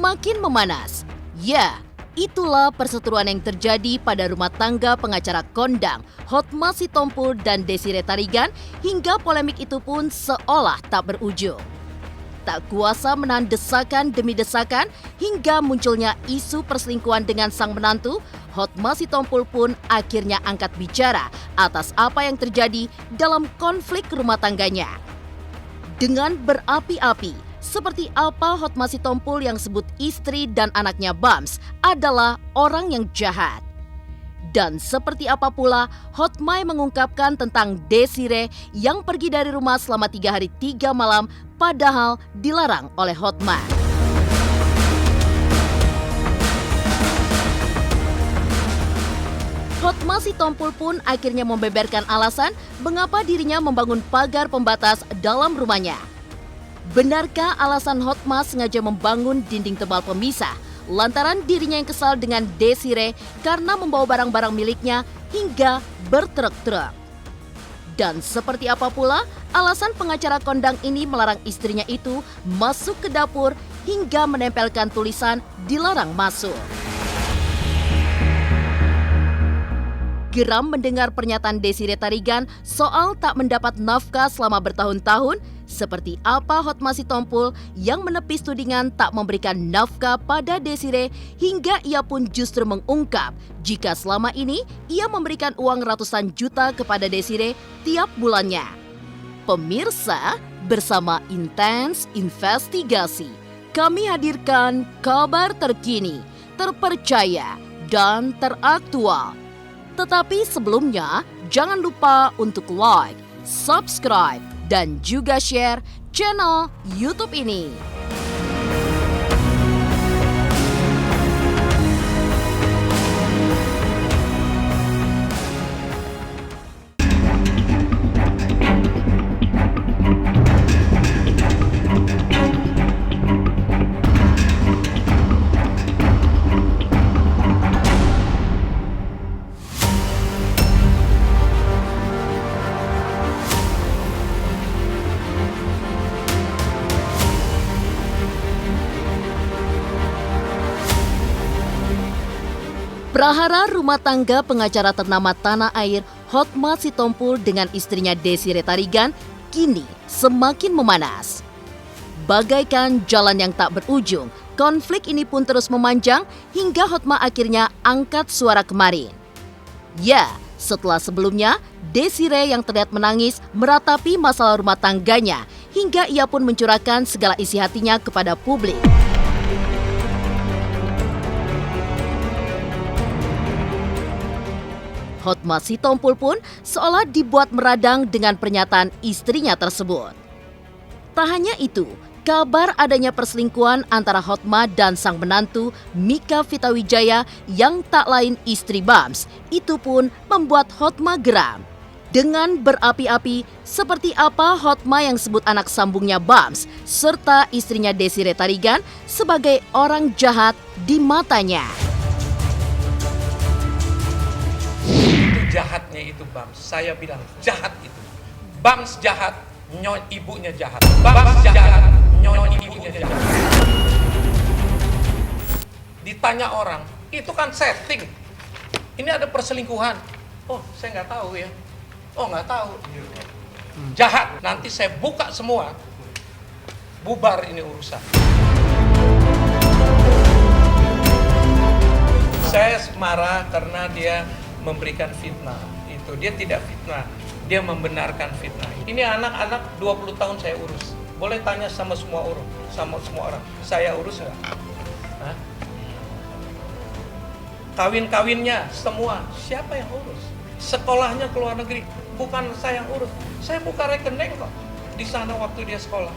semakin memanas. Ya, itulah perseteruan yang terjadi pada rumah tangga pengacara kondang Hotma Sitompul dan Desiree Tarigan hingga polemik itu pun seolah tak berujung. Tak kuasa menahan desakan demi desakan hingga munculnya isu perselingkuhan dengan sang menantu, Hotma Sitompul pun akhirnya angkat bicara atas apa yang terjadi dalam konflik rumah tangganya. Dengan berapi-api, seperti apa Hotma Sitompul yang sebut istri dan anaknya Bams adalah orang yang jahat. Dan seperti apa pula Hotma mengungkapkan tentang Desiree yang pergi dari rumah selama 3 hari 3 malam padahal dilarang oleh Hotma. Hotma Sitompul pun akhirnya membeberkan alasan mengapa dirinya membangun pagar pembatas dalam rumahnya. Benarkah alasan Hotma sengaja membangun dinding tebal pemisah lantaran dirinya yang kesal dengan Desiree karena membawa barang-barang miliknya hingga bertruk-truk? Dan seperti apa pula alasan pengacara kondang ini melarang istrinya itu masuk ke dapur hingga menempelkan tulisan dilarang masuk? Geram mendengar pernyataan Desiree Tarigan soal tak mendapat nafkah selama bertahun-tahun, seperti apa Hotma Sitompul yang menepis tudingan tak memberikan nafkah pada Desiree hingga ia pun justru mengungkap jika selama ini ia memberikan uang ratusan juta kepada Desiree tiap bulannya. Pemirsa, bersama Intens Investigasi, kami hadirkan kabar terkini, terpercaya, dan teraktual. Tetapi sebelumnya, jangan lupa untuk like, subscribe, dan juga share channel YouTube ini. Prahara rumah tangga pengacara ternama tanah air Hotma Sitompul dengan istrinya Desiree Tarigan kini semakin memanas. Bagaikan jalan yang tak berujung, konflik ini pun terus memanjang hingga Hotma akhirnya angkat suara kemarin. Ya, setelah sebelumnya Desiree yang terlihat menangis meratapi masalah rumah tangganya hingga ia pun mencurahkan segala isi hatinya kepada publik. Hotma Sitompul pun seolah dibuat meradang dengan pernyataan istrinya tersebut. Tak hanya itu, kabar adanya perselingkuhan antara Hotma dan sang menantu Mika Vitawijaya yang tak lain istri Bams itu pun membuat Hotma geram. Dengan berapi-api seperti apa Hotma yang sebut anak sambungnya Bams serta istrinya Desiree Tarigan sebagai orang jahat di matanya. Jahatnya itu Bams, saya bilang jahat itu. Bams jahat, ibunya jahat. Bams jahat, ibunya jahat. Ditanya orang, itu kan setting. Ini ada perselingkuhan. Oh, saya nggak tahu ya. Oh, nggak tahu. Jahat, nanti saya buka semua. Bubar ini urusan. Saya marah karena dia memberikan fitnah. Itu dia tidak fitnah, dia membenarkan fitnah. Ini anak-anak 20 tahun saya urus. Boleh tanya sama semua orang. Saya urus enggak? Hah? Kawin-kawinnya semua siapa yang urus? Sekolahnya ke luar negeri bukan saya yang urus. Saya buka rekening kok di sana waktu dia sekolah.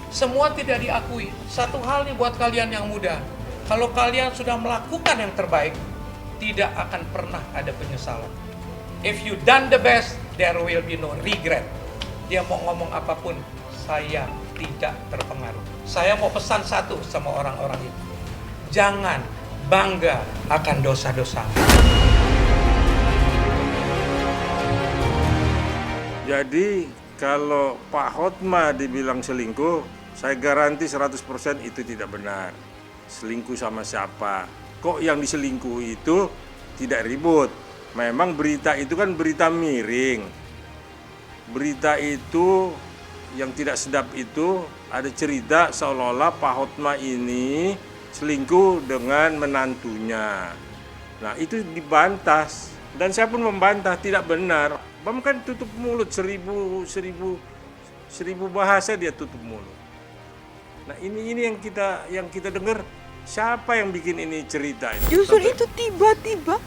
Semua tidak diakui. Satu hal nih buat kalian yang muda. Kalau kalian sudah melakukan yang terbaik, tidak akan pernah ada penyesalan. If you done the best, there will be no regret. Dia mau ngomong apapun, saya tidak terpengaruh. Saya mau pesan satu sama orang-orang itu. Jangan bangga akan dosa-dosa. Jadi kalau Pak Hotma dibilang selingkuh, saya garansi 100% itu tidak benar. selingkuh sama siapa. Kok yang diselingkuh itu tidak ribut. Memang berita itu kan berita miring. Berita itu yang tidak sedap itu ada cerita seolah-olah Pak Hotma ini selingkuh dengan menantunya. Nah itu dibantah dan saya pun membantah tidak benar. Bam kan tutup mulut seribu bahasa dia tutup mulut. Nah ini yang kita dengar, siapa yang bikin ini cerita ini? Justru itu tiba-tiba.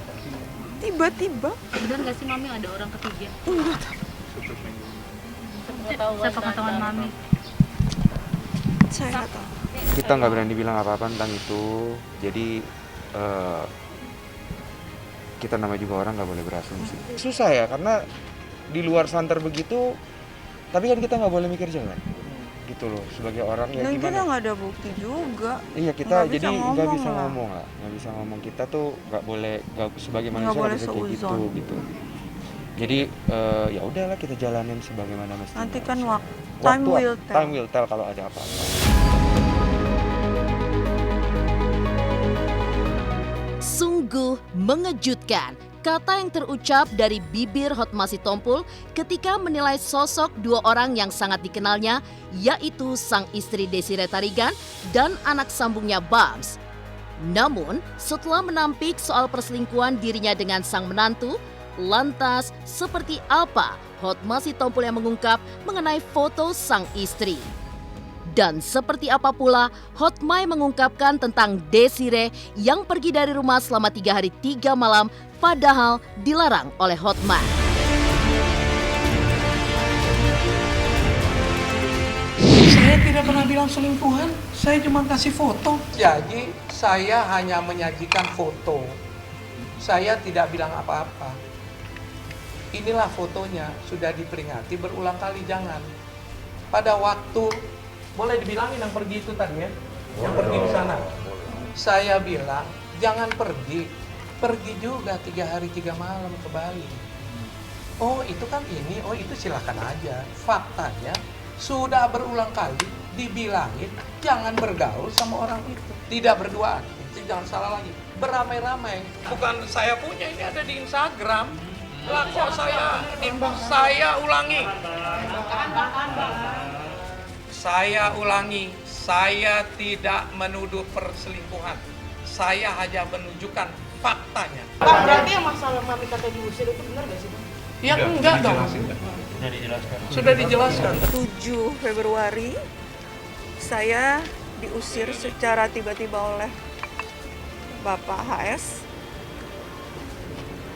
Benar nggak sih Mami ada orang ketiga? Enggak. Sepengetahuan Mami. Saya nggak tahu. Kita nggak berani bilang apa-apa tentang itu. Jadi kita nama juga orang nggak boleh berasumsi. Susah ya karena di luar santer begitu, tapi kan kita nggak boleh mikir jelek. Gitu loh sebagai orang ya Dan gimana? kita nggak ada bukti juga. Iya kita Nggak bisa jadi nggak ngomong bisa lah. ngomong lah, nggak bisa ngomong, kita tuh nggak boleh, sebagai manusia Nggak nggak boleh bisa kayak gitu seuzon. gitu. Jadi ya udahlah kita jalanin sebagaimana mestinya. Nanti kan Waktu time will tell. kalau ada apa-apa. Sungguh mengejutkan kata yang terucap dari bibir Hotma Sitompul ketika menilai sosok dua orang yang sangat dikenalnya, yaitu sang istri Desiree Tarigan dan anak sambungnya Bams. Namun, setelah menampik soal perselingkuhan dirinya dengan sang menantu, lantas seperti apa Hotma Sitompul yang mengungkap mengenai foto sang istri? Dan seperti apa pula Hotma yang mengungkapkan tentang Desiree yang pergi dari rumah selama 3 hari 3 malam padahal dilarang oleh Hotma. Saya tidak pernah bilang selingkuhan, saya cuma kasih foto. Jadi saya hanya menyajikan foto. Saya tidak bilang apa-apa. Inilah fotonya, sudah diperingati berulang kali jangan. Pada waktu boleh dibilangin yang pergi itu tadi ya, yang pergi di sana. Saya bilang jangan pergi juga 3 hari 3 malam ke Bali. Oh itu kan ini, oh itu silakan aja. Faktanya sudah berulang kali dibilangin jangan bergaul sama orang itu, tidak berduaan. Jangan salah lagi, beramai-ramai. Bukan saya punya, ini ada di Instagram. Lah kok saya ulangi. Saya ulangi, saya tidak menuduh perselingkuhan. Saya hanya menunjukkan faktanya. Pak, berarti yang masalah Mami kata diusir itu benar gak sih, Pak? Ya enggak dong. Sudah dijelaskan. 7 Februari saya diusir secara tiba-tiba oleh Bapak HS.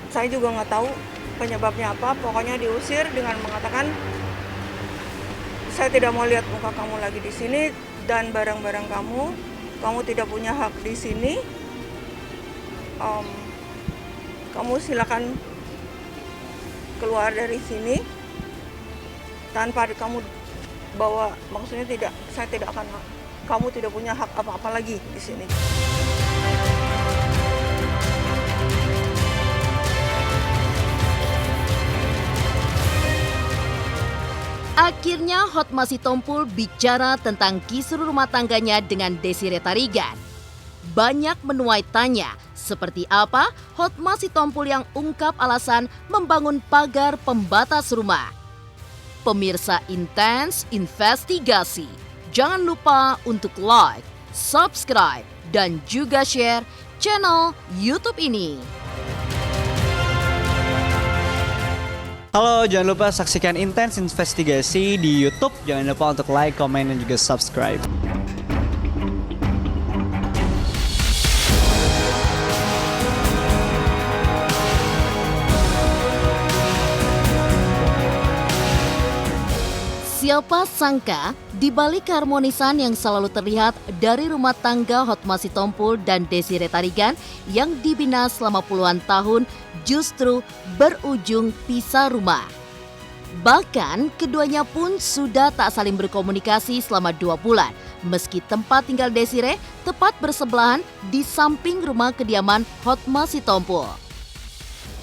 Saya juga nggak tahu penyebabnya apa, pokoknya diusir dengan mengatakan saya tidak mau lihat muka kamu lagi di sini dan barang-barang kamu tidak punya hak di sini. Kamu silakan keluar dari sini tanpa kamu bawa, maksudnya saya tidak akan, kamu tidak punya hak apa-apa lagi di sini. Akhirnya Hotma Sitompul bicara tentang kisruh rumah tangganya dengan Desiree Tarigan. Banyak menuai tanya, seperti apa Hotma Sitompul yang ungkap alasan membangun pagar pembatas rumah. Pemirsa Intens Investigasi, jangan lupa untuk like, subscribe, dan juga share channel YouTube ini. Halo, jangan lupa saksikan Intens Investigasi di YouTube. Jangan lupa untuk like, komen, dan juga subscribe. Siapa sangka di balik keharmonisan yang selalu terlihat dari rumah tangga Hotma Sitompul dan Desiree Tarigan yang dibina selama puluhan tahun justru berujung pisah rumah. Bahkan keduanya pun sudah tak saling berkomunikasi selama 2 bulan meski tempat tinggal Desiree tepat bersebelahan di samping rumah kediaman Hotma Sitompul.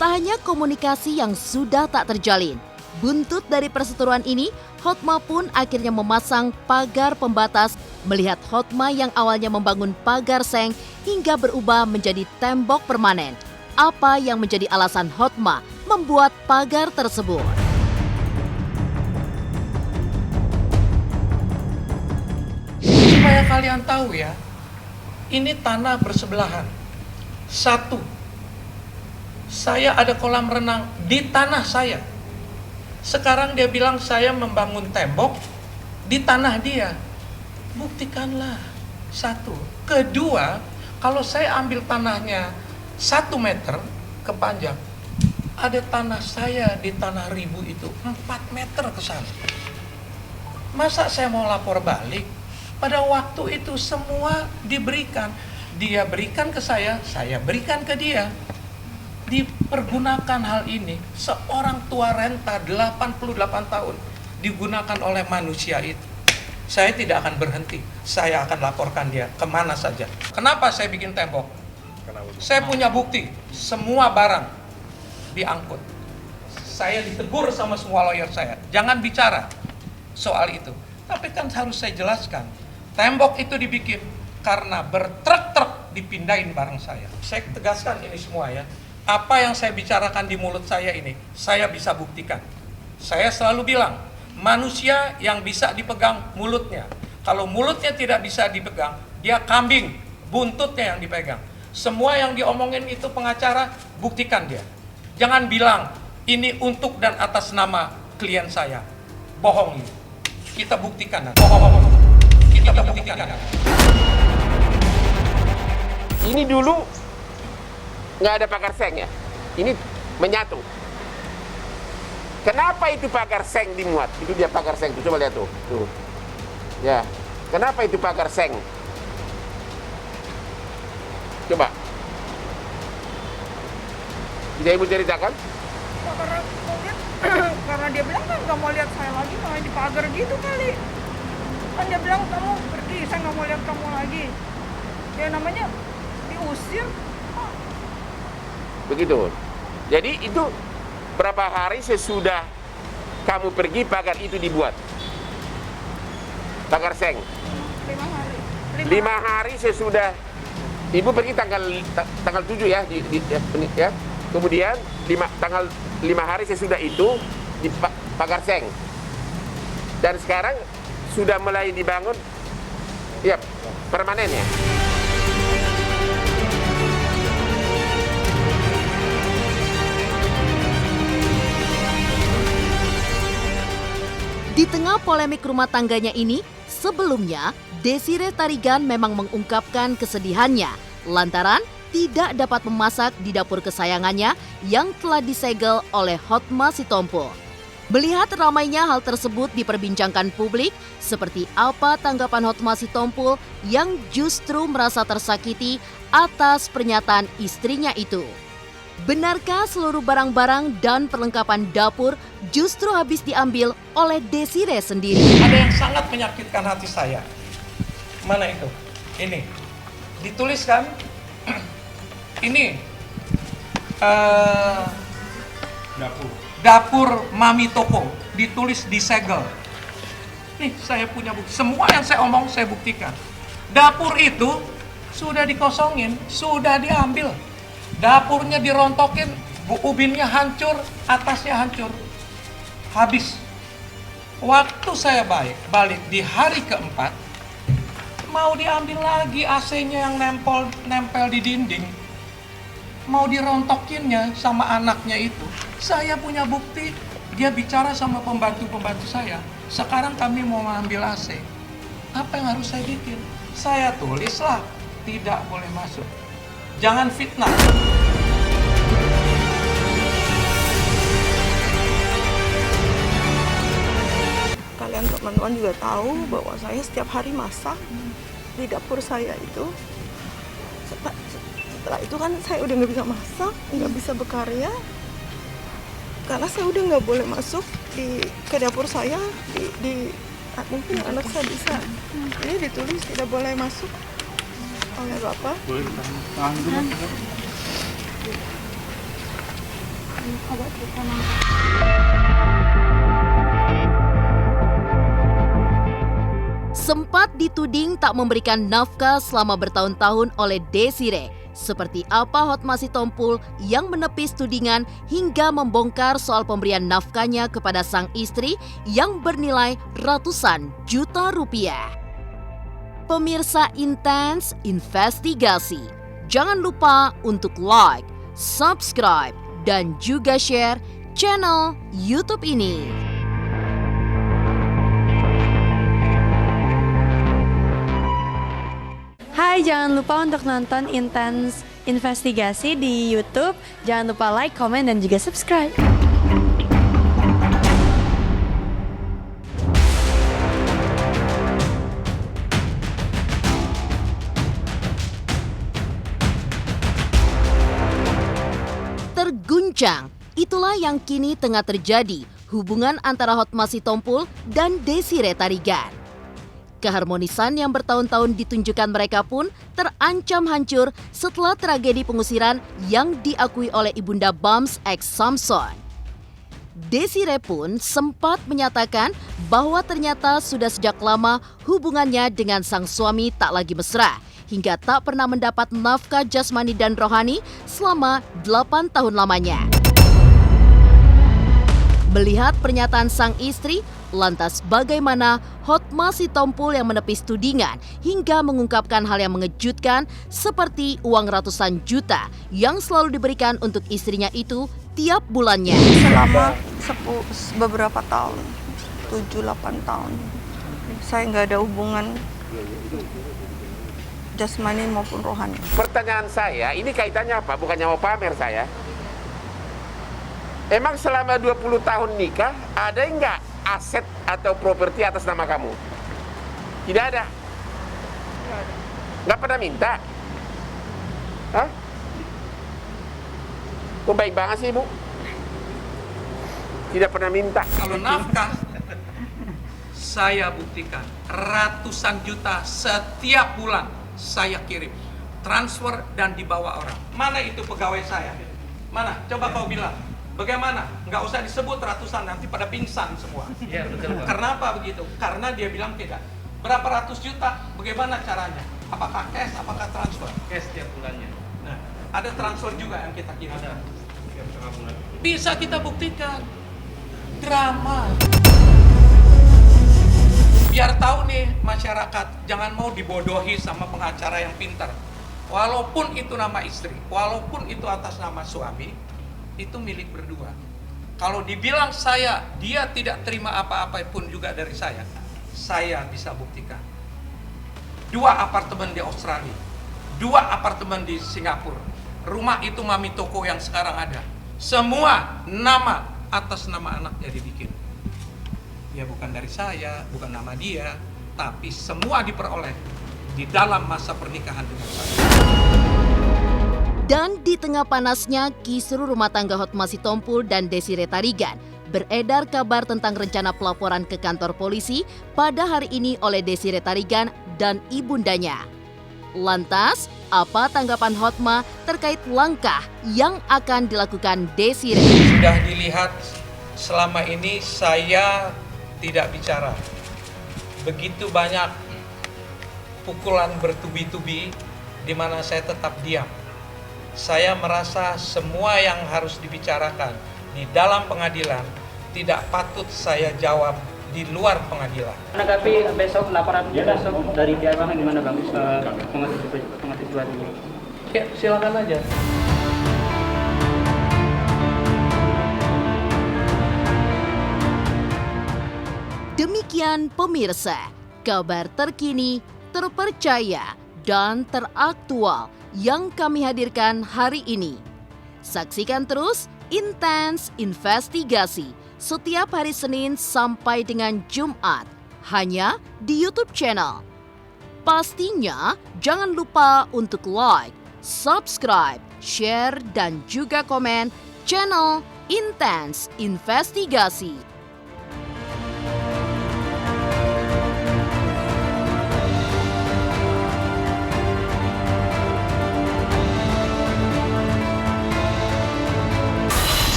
Tak hanya komunikasi yang sudah tak terjalin, buntut dari perseteruan ini, Hotma pun akhirnya memasang pagar pembatas melihat Hotma yang awalnya membangun pagar seng hingga berubah menjadi tembok permanen. Apa yang menjadi alasan Hotma membuat pagar tersebut? Supaya kalian tahu ya, ini tanah bersebelahan. Satu, saya ada kolam renang di tanah saya. Sekarang dia bilang saya membangun tembok di tanah dia. Buktikanlah. Satu. Kedua, kalau saya ambil tanahnya 1 meter kepanjang, ada tanah saya di tanah Ribu itu 4 meter ke sana. Masa saya mau lapor balik? Pada waktu itu semua diberikan. Dia berikan ke saya berikan ke dia. Dipergunakan hal ini, seorang tua renta 88 tahun digunakan oleh manusia itu. Saya tidak akan berhenti, saya akan laporkan dia kemana saja. Kenapa saya bikin tembok? Saya punya bukti, semua barang diangkut. Saya ditegur sama semua lawyer saya, jangan bicara soal itu. Tapi kan harus saya jelaskan, tembok itu dibikin karena bertruk-truk dipindahin barang saya. Saya tegaskan ini semua ya. Apa yang saya bicarakan di mulut saya ini, saya bisa buktikan. Saya selalu bilang, manusia yang bisa dipegang mulutnya. Kalau mulutnya tidak bisa dipegang, dia kambing, buntutnya yang dipegang. Semua yang diomongin itu pengacara, buktikan dia. Jangan bilang, ini untuk dan atas nama klien saya. Bohong ini. Kita buktikan. Bohong. Kita buktikan. Ini dulu nggak ada pagar seng ya. Ini menyatu. Kenapa itu pagar seng dimuat? Itu dia pagar seng tuh, coba lihat tuh. Tuh. Ya. Kenapa itu pagar seng? Coba. Bisa Ibu ceritakan? Karena dia bilang kan nggak mau lihat saya lagi, malah di pagar gitu kali. Kan dia bilang kamu pergi, saya nggak mau lihat kamu lagi. Ya namanya diusir. Begitu. Jadi itu berapa hari sesudah kamu pergi pagar itu dibuat? Pagar seng. 5 hari. 5 hari sesudah Ibu pergi tanggal 7 ya, ya. Kemudian tanggal 5 hari sesudah itu di pagar seng. Dan sekarang sudah mulai dibangun ya permanen ya. Di tengah polemik rumah tangganya ini, sebelumnya Desire Tarigan memang mengungkapkan kesedihannya lantaran tidak dapat memasak di dapur kesayangannya yang telah disegel oleh Hotma Sitompul. Melihat ramainya hal tersebut diperbincangkan publik, seperti apa tanggapan Hotma Sitompul yang justru merasa tersakiti atas pernyataan istrinya itu? Benarkah seluruh barang-barang dan perlengkapan dapur justru habis diambil oleh Desire sendiri? Ada yang sangat menyakitkan hati saya. Mana itu? Ini. Dituliskan. Ini. Dapur Mami Toko. Ditulis disegel. Nih saya punya bukti. Semua yang saya omong saya buktikan. Dapur itu sudah dikosongin. Sudah diambil. Dapurnya dirontokin, ubinnya hancur, atasnya hancur. Habis. Waktu saya balik di hari keempat, mau diambil lagi AC-nya yang nempel di dinding. Mau dirontokinnya sama anaknya itu. Saya punya bukti, dia bicara sama pembantu-pembantu saya. Sekarang kami mau mengambil AC. Apa yang harus saya bikin? Saya tulislah, tidak boleh masuk. Jangan fitnah. Kalian teman-teman juga tahu bahwa saya setiap hari masak di dapur saya itu. Setelah itu kan saya udah nggak bisa masak, nggak bisa berkarya, karena saya udah nggak boleh masuk ke dapur saya. Mungkin anak saya bisa. Ini ditulis tidak boleh masuk oleh Bapak. Boleh tahan dulu. sempat dituding tak memberikan nafkah selama bertahun-tahun oleh Desire. Seperti apa Hotma Sitompul yang menepis tudingan hingga membongkar soal pemberian nafkahnya kepada sang istri yang bernilai ratusan juta rupiah. Pemirsa Intens Investigasi, jangan lupa untuk like, subscribe, dan juga share channel YouTube ini. Hai, jangan lupa untuk nonton Intens Investigasi di YouTube. Jangan lupa like, komen, dan juga subscribe. Terguncang, itulah yang kini tengah terjadi hubungan antara Hotma Sitompul dan Desire Tarigan. Keharmonisan yang bertahun-tahun ditunjukkan mereka pun terancam hancur setelah tragedi pengusiran yang diakui oleh Ibunda Bams X Samson. Desire pun sempat menyatakan bahwa ternyata sudah sejak lama hubungannya dengan sang suami tak lagi mesra, hingga tak pernah mendapat nafkah jasmani dan rohani selama 8 tahun lamanya. Melihat pernyataan sang istri, lantas bagaimana Hotma Sitompul yang menepis tudingan hingga mengungkapkan hal yang mengejutkan seperti uang ratusan juta yang selalu diberikan untuk istrinya itu tiap bulannya? Selama beberapa tahun, 7-8 tahun, saya nggak ada hubungan jasmani maupun rohani. Pertanyaan saya, ini kaitannya apa? Bukannya mau pamer saya. Emang selama 20 tahun nikah, ada enggak aset atau properti atas nama kamu? Tidak ada. Nggak pernah minta? Hah? Kok baik banget sih, Ibu? Tidak pernah minta. Kalau nafkah, saya buktikan ratusan juta setiap bulan saya kirim, transfer dan dibawa orang. Mana itu pegawai saya? Mana? Coba kau bilang. Bagaimana? Nggak usah disebut ratusan, nanti pada pingsan semua. Iya, betul, Pak. Kenapa begitu? Karena dia bilang tidak. Berapa ratus juta? Bagaimana caranya? Apakah cash, apakah transfer? Cash tiap bulannya. Nah, ada transfer juga yang kita kirim. Ada. Tiap setengah bulan. Bisa kita buktikan. Drama. Biar tahu nih masyarakat, jangan mau dibodohi sama pengacara yang pintar. Walaupun itu nama istri, walaupun itu atas nama suami, itu milik berdua. Kalau dibilang dia tidak terima apa-apa pun juga dari saya bisa buktikan. 2 apartemen di Australia, 2 apartemen di Singapura, rumah itu Mami Toko yang sekarang ada, semua nama atas nama anaknya dibikin. Ya bukan dari saya, bukan nama dia, tapi semua diperoleh di dalam masa pernikahan dengan saya. Dan di tengah panasnya kisru rumah tangga Hotma Sitompul dan Desire Tarigan, beredar kabar tentang rencana pelaporan ke kantor polisi pada hari ini oleh Desire Tarigan dan ibundanya. Lantas, apa tanggapan Hotma terkait langkah yang akan dilakukan Desire? Sudah dilihat selama ini saya tidak bicara. Begitu banyak pukulan bertubi-tubi di mana saya tetap diam. Saya merasa semua yang harus dibicarakan di dalam pengadilan tidak patut saya jawab di luar pengadilan. Menanggapi besok laporan besok dari pihak mana gimana Bang? Pengantisipasi ini? Ya, silakan aja. Demikian pemirsa, kabar terkini, terpercaya, dan teraktual yang kami hadirkan hari ini. Saksikan terus Intens Investigasi setiap hari Senin sampai dengan Jumat hanya di YouTube channel. Pastinya jangan lupa untuk like, subscribe, share, dan juga komen channel Intens Investigasi.